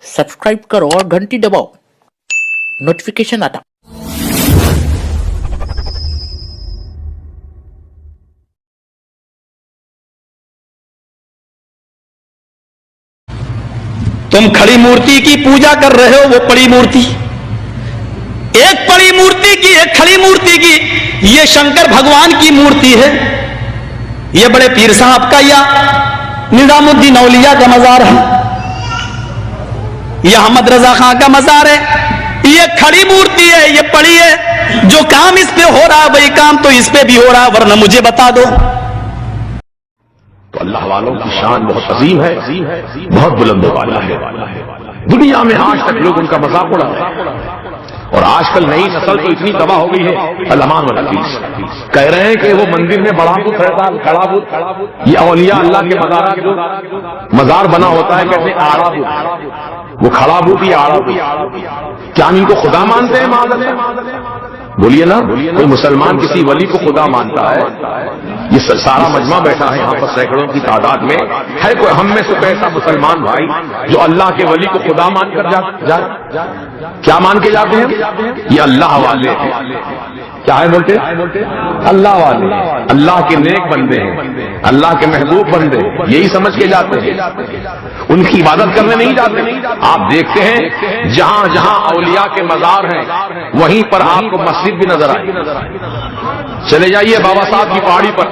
Subscribe करो और घंटी दबाओ, नोटिफिकेशन आता। तुम खड़ी मूर्ति की पूजा कर रहे हो, वो पड़ी मूर्ति, एक पड़ी मूर्ति की, एक खड़ी मूर्ति की। ये शंकर भगवान की मूर्ति है, ये बड़े पीर साहब का या निजामुद्दीन औलिया का मजार है, यह अहमद रजा खां का मजार है। ये खड़ी मूर्ति है, ये पड़ी है। जो काम इस पे हो रहा है वही काम तो इस पे भी हो रहा है, वरना मुझे बता दो। तो अल्लाह वालों की शान बहुत अजीम है, बहुत बुलंद वाला है। दुनिया में आज तक लोग उनका मजाक उड़ा रहे हैं, और आजकल नई नस्ल तो इतनी तबाह हो गई है। अल्लामान वाला कह रहे हैं कि वो मंदिर में बड़ा बुत रहता है, खड़ा बुत, ये औलिया अल्लाह के मज़ार जो मजार बना होता है, कहते हैं आड़ा बुत, वो खड़ा बुत या आड़ा बुत। क्या हम इनको खुदा मानते हैं? मादल्ला बोलिए ना, कोई मुसलमान किसी वली को खुदा मानता है? ये सारा मजमा बैठा है यहाँ पर सैकड़ों की तादाद में, है कोई हम में से कोई ऐसा मुसलमान भाई जो अल्लाह के वली को खुदा मान कर क्या मान के जाते हैं? ये अल्लाह वाले हैं। क्या है बोलते? अल्लाह वाले, अल्लाह के नेक बंदे हैं, अल्लाह के महबूब बंदे, यही समझ के जाते हैं। उनकी इबादत करने नहीं जाते। आप देखते हैं जहां जहां औलिया के मजार हैं वहीं पर आपको मस्जिद भी नजर आए। चले जाइए बाबा साहब की पहाड़ी पर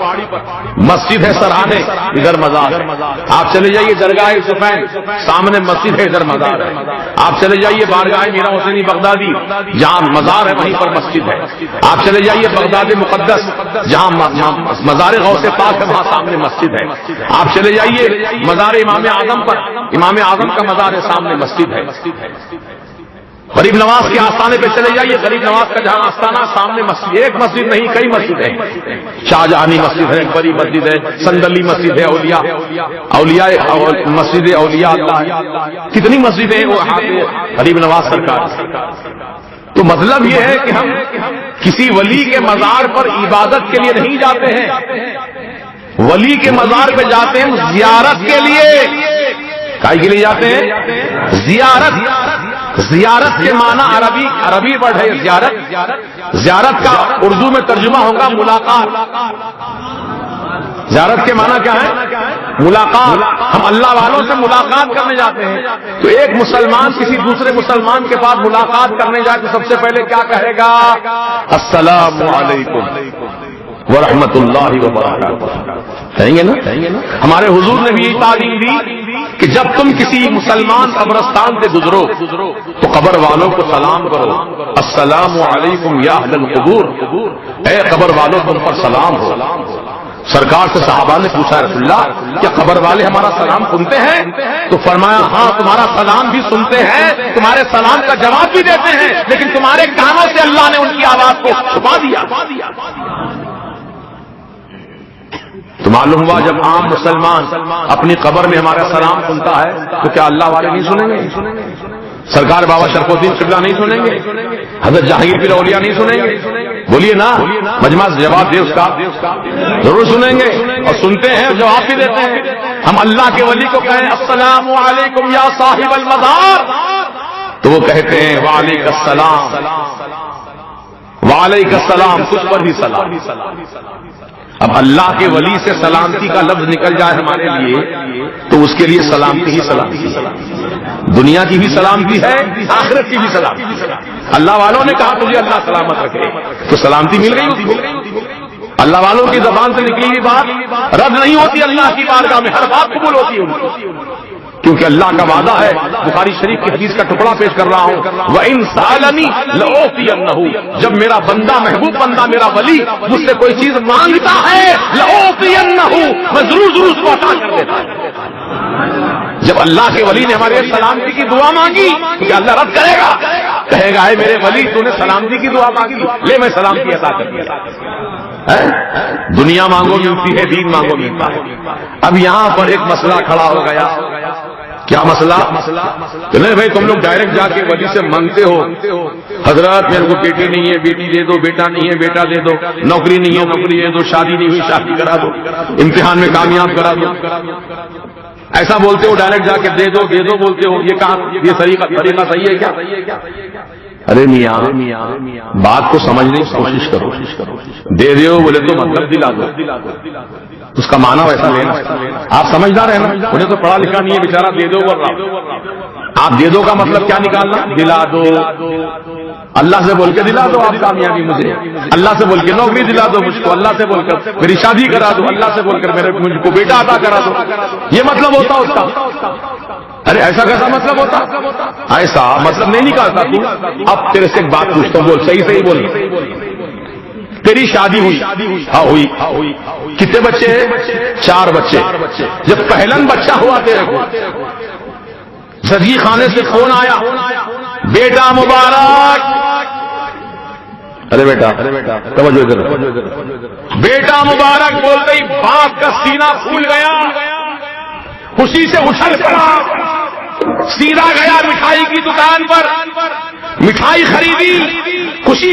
मस्जिद है, सराहने, इधर मजार है। आप चले जाइए दरगाह सुफैन, सामने मस्जिद है, इधर मजार है। आप चले जाइए बारगाह मीरा हुसैनी बगदादी, जहां मजार है वहीं पर मस्जिद है। आप चले जाइए बगदाद मुकद्दस, जहां मजार गौसे पाक है, वहां सामने मस्जिद है। आप चले जाइए मजार इमाम आजम पर, इमाम आजम का मजार है, सामने मस्जिद है। गरीब नवाज के आस्थाने पे चले जाइए, गरीब नवाज का जहां आस्थाना, सामने मस्जिद, एक मस्जिद नहीं कई मस्जिद है। शाहजहानी मस्जिद है, बड़ी मस्जिद है, संदली मस्जिद है, औलिया मस्जिद औलिया अल्लाह, कितनी मस्जिदें हैं वो गरीब नवाज सरकार। तो मतलब ये है कि हम किसी वली के मजार पर इबादत के लिए नहीं जाते हैं, वली के मजार पे जाते हैं जियारत के लिए। काहे के लिए जाते हैं? जियारत के माना अरबी वर्ड है जियारत। जियारत का उर्दू में तर्जुमा होगा मुलाकात। जियारत के माना क्या है? मुलाकात। हम अल्लाह वालों से मुलाकात करने जाते हैं। तो एक मुसलमान किसी दूसरे मुसलमान के पास मुलाकात करने जाए तो सबसे पहले क्या कहेगा? अस्सलामु अलैकुम व रहमतुल्लाहि व बरकातुहू। कहेंगे ना? हमारे हुजूर ने भी यही तालीम दी कि जब तुम किसी मुसलमान कब्रस्तान से गुजरो तो कब्र वालों को सलाम करो, अस्सलामु अलैकुम या अहलल कुबूर, ए कब्र वालों तुम पर सलाम हो। सरकार से सहाबा ने पूछा, रसूलल्लाह क्या कब्र वाले हमारा सलाम सुनते हैं? तो फरमाया, हाँ तुम्हारा सलाम भी सुनते हैं, तुम्हारे सलाम का जवाब भी देते हैं, लेकिन तुम्हारे कानों से अल्लाह ने उनकी आवाज को छुपा दिया। तो मालूम हुआ जब आम मुसलमान अपनी कब्र में हमारा सलाम सुनता है तो क्या अल्लाह वाले नहीं सुनेंगे? सरकार बाबा शरफुद्दीन किबला नहीं सुनेंगे? हजरत जहांगीर पीर औलिया नहीं सुनेंगे? बोलिए ना, मजमा जवाब दे उसका, जरूर सुनेंगे। और सुनते हैं, जवाब भी देते हैं। हम अल्लाह के वली को कहें अस्सलामु अलैकुम या साहिबल मज़ार, तो वो कहते हैं वालेकुम सलाम, कुछ पर भी सलाम। अब अल्लाह के वली से सलामती का लफ्ज निकल जाए हमारे लिए तो उसके लिए सलामती ही सलामती, दुनिया की भी सलामती है, आखिरत की भी सलामती। अल्लाह वालों ने कहा तुझे अल्लाह सलामत रखे तो सलामती मिल गई उसको। अल्लाह वालों की ज़बान से निकली हुई बात रद्द नहीं होती, अल्लाह की बारगाह में हर बात कबूल होती है उनकी, क्योंकि अल्लाह का वादा है। बुखारी शरीफ की हदीस का टुकड़ा पेश कर रहा हूं, व इन सालनी लओतियन्नहु, जब मेरा बंदा, महबूब बंदा, मेरा वली मुझसे कोई चीज मांगता है, लओतियन्नहु, मैं जरूर उसको अता कर देता हूं। जब अल्लाह के वली ने हमारे सलामती की दुआ मांगी तो क्या अल्लाह रद्द करेगा? कहेगा है मेरे वली तूने सलामती की दुआ मांगी, ले मैं सलामती अता कर दिया। दुनिया मांगो मिलती है, दीन मांगो मिलता है। अब यहां पर एक मसला खड़ा हो गया। क्या मसला? नहीं भाई तुम लोग डायरेक्ट जाके वली से मांगते हो, हजरत मेरे को बेटी नहीं है बेटी दे दो, बेटा नहीं है बेटा दे दो, नौकरी नहीं है नौकरी दे दो, शादी नहीं हुई शादी करा दो, इम्तिहान में कामयाब करा दो। ایسا بولتے ہو ڈائریکٹ جا کے دے دو بولتے ہو، یہ کہاں یہ طریقہ صحیح ہے کیا؟ ارے میاں بات کو سمجھنے کی کوشش کرو. دے دو بولے تو مطلب دلا دو، اس کا معنی ویسا لینا. آپ سمجھدار ہیں نا؟ انہیں تو پڑھا لکھا نہیں ہے بیچارہ، دے دو بول رہا. آپ دے دو کا مطلب کیا نکالنا؟ دلا دو. اللہ سے بول کے دلا دو آپ کامیابی مجھے، اللہ سے بول کے نوکری دلا دو مجھ کو، اللہ سے بول کر میری شادی کرا دو، اللہ سے بول کر مجھ کو بیٹا عطا کرا دو. یہ مطلب ہوتا اس کا. ارے ایسا کیسا مطلب ہوتا؟ ایسا مطلب نہیں نکالتا تو. اب تیرے سے ایک بات پوچھتا ہوں، بول صحیح بول. تیری شادی ہوئی؟ ہاں ہوئی. کتنے بچے ہیں؟ 4 بچے. جب پہلن بچہ ہوا تیرے کو، زچگی خانے سے فون آیا، بیٹا مبارک. ارے بیٹا توجہ ادھر، بیٹا مبارک بولتے ہی باپ کا سینہ پھول گیا، خوشی سے اچھل پڑا، سیدھا گیا مٹھائی کی دکان پر، مٹھائی خریدی، خوشی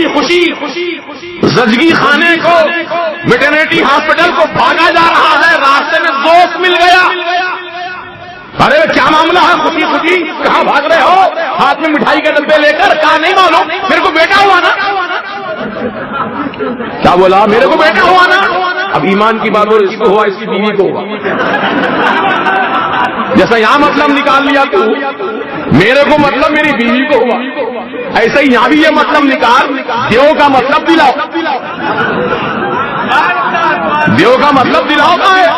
زچگی خانے کو، میٹرنیٹی ہاسپٹل کو بھاگا جا رہا ہے، راستے میں دوست مل گیا. ارے کیا معاملہ ہے؟ خوشی کہاں بھاگ رہے ہو؟ ہاتھ میں مٹھائی کے ڈبے لے کر. کہا نہیں معلوم، میرے کو بیٹا ہوا نا. کیا بولا؟ میرے کو بیٹا ہوا نا. اب ایمان کی بات ہو، اس کو ہوا، اس کی بیوی کو ہوا. جیسا یہاں مطلب نکال لیا تو میرے کو مطلب میری بیوی کو ہوا، ایسا ہی یہاں بھی یہ مطلب نکال، دیو کا مطلب دلاؤ. دیو کا مطلب دلاؤ کا ہے.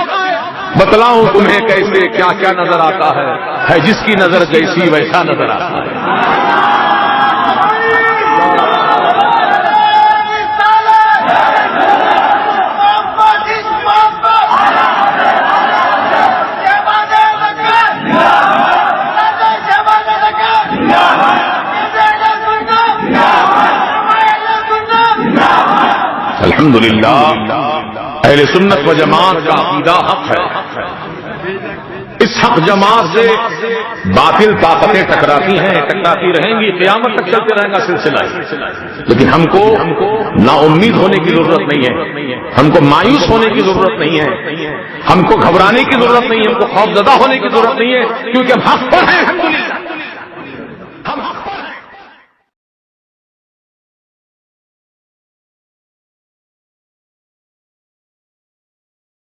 بتلاؤں تمہیں کیسے کیا کیا نظر آتا ہے جس کی نظر جیسی ویسا نظر آتا ہے. الحمدللہ اہل سنت و جماعت کا عقیدہ حق ہے. اس حق جماعت سے باطل طاقتیں ٹکراتی رہیں گی، قیامت تک چلتے رہے گا سلسلہ. لیکن ہم کو نا امید ہونے کی ضرورت نہیں ہے، ہم کو مایوس ہونے کی ضرورت نہیں ہے، ہم کو گھبرانے کی ضرورت نہیں ہے، ہم کو خوف زدہ ہونے کی ضرورت نہیں ہے، کیونکہ ہم حق پر ہیں.